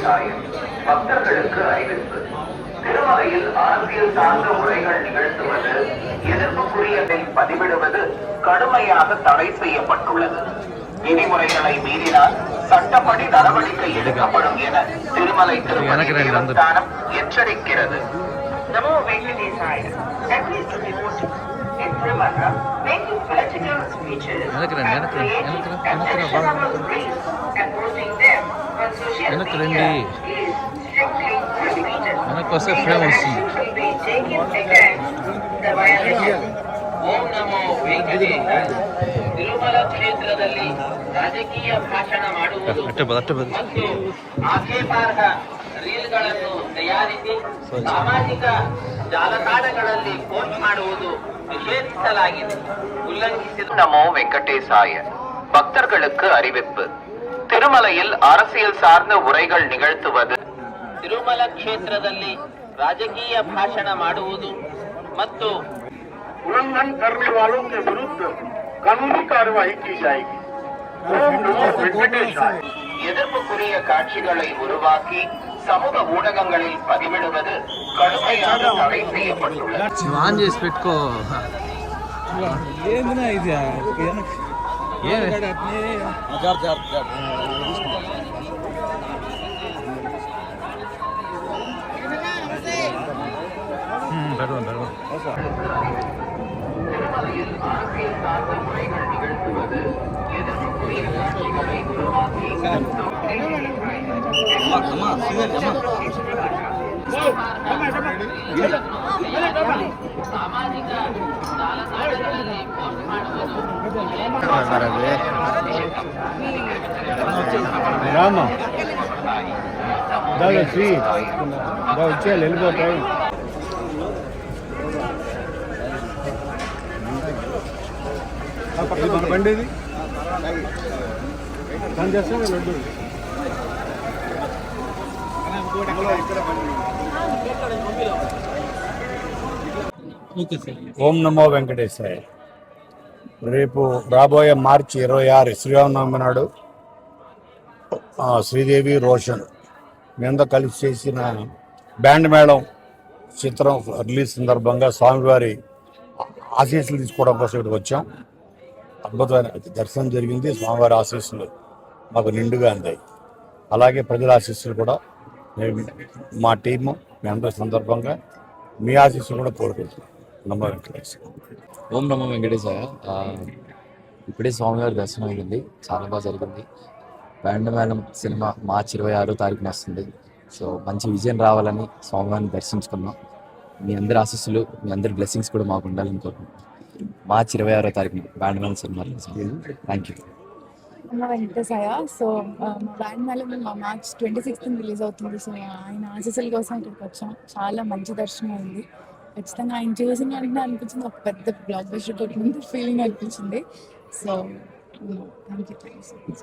வெங்கடேசாயன் பக்தர்களுக்கு அறிவிப்பு. திருமலையில் அரசியல் சார்ந்த உரைகள் நிகழ்த்துவது, எதிர்ப்புக்குரியதை பதிவிடுவது கடுமையாக தடை செய்யப்பட்டுள்ளது. விதிமுறைகளை மீறினால் சட்டப்படி நடவடிக்கை எடுக்கப்படும் என திருமலை திருப்பதி தேவஸ்தானம் எச்சரிக்கிறது. நமோ வெங்கடேசாய. In Tirumalai, making political speeches and creating objectionable reels and posting them on social media is strictly prohibited. Action will be taken against the violation. ಓಂ ನಮೋ ವೆಂಕಟೇಶಾಯ. ತಿರುಮಲ ಕ್ಷೇತ್ರದಲ್ಲಿ ರಾಜಕೀಯ ಭಾಷಣ ಮಾಡುವುದು ಮತ್ತು ಆಕ್ಷೇಪಾರ್ಹ ರೀಲ್ಗಳನ್ನು ತಯಾರಿಸಿ ಸಾಮಾಜಿಕ ಜಾಲತಾಣಗಳಲ್ಲಿ ಪೋಸ್ಟ್ ಮಾಡುವುದು நிஷேதிಸಲಾಗಿದೆ. உல்லங்கிசிது. நமோ வெங்கடேசாய. பக்தர்களுக்கு அறிவிப்பு. திருமலையில் அரசியல் சார்ந்த உரைகள் நிகழ்த்துவது, ತಿರುಮಲ ಕ್ಷೇತ್ರದಲ್ಲಿ ರಾಜಕೀಯ ಭಾಷಣ ಮಾಡುವುದು ಮತ್ತು उल्लंघन करने वालों के विरुद्ध कानूनी कार्रवाई की जाएगी. ஓம் நமோ வெங்கடேசாய. எதிர்ப்புக்குரிய காட்சிகளை உருவாக்கி சமூக ஊடகங்களில் பதிவிடுவது கடுமையாக தடை செய்யப்பட்டுள்ளது. திருமலையில் அரசியல் சார்ந்த முறைகள் நிகழ்த்துவது, எதிர்ப்புக்குரிய காட்சிகளை உருவாக்கி ಸಾಮಾಜಿಕ ಜಾಲತಾಣಗಳಲ್ಲಿ ಪೋಸ್ಟ್ ಮಾಡುವುದು మన బండిది దాని చేస్తాను లడ్డు. ఓం నమో వెంకటేశాయ. రేపు రాబోయే మార్చి 26 శ్రీరామనవమి నాడు శ్రీదేవి రోషన్ మీద కలిసి చేసిన బ్యాండ్ మేళం చిత్రం రిలీజ్ సందర్భంగా స్వామివారి ఆశీస్సులు తీసుకోవడం కోసం ఇక్కడికి వచ్చాం. అద్భుతమైన దర్శనం జరిగింది. స్వామివారి ఆశీస్సులు మాకు నిండుగా అందాయి. అలాగే ప్రజల ఆశీస్సులు కూడా మా టీము మీ అందరి సందర్భంగా మీ ఆశీస్సులు కూడా కోరుకుంటున్నాం. నమో వెంకటేశ్వర. ఓం నమో వెంకటేశాయ. ఇప్పుడే స్వామివారి దర్శనం అయింది, చాలా బాగా జరిగింది. బ్యాండ్ మేళం సినిమా మార్చి 26వ తారీఖున వస్తుంది. సో మంచి విజయం రావాలని స్వామివారిని దర్శించుకున్నాం. మీ అందరి ఆశీస్సులు, మీ అందరి బ్లెస్సింగ్స్ కూడా మాకు ఉండాలని కోరుకుంటున్నాం. మార్చి 26వ తారీఖున band Melam cinema. Thank you. Venkatesaya. So మా బ్యాండ్ మేళం మార్చ్ 26th రిలీజ్ అవుతుంది. సో ఆయన ఆశీస్సుల కోసం ఇక్కడికి వచ్చాం. చాలా మంచి దర్శనం అయింది. ఖచ్చితంగా ఆయన చూసిన వెంటనే అనిపించింది ఒక పెద్ద బ్లాక్ బస్టర్ కొట్టినంత ఫీలింగ్ అనిపించింది. So thank you so much.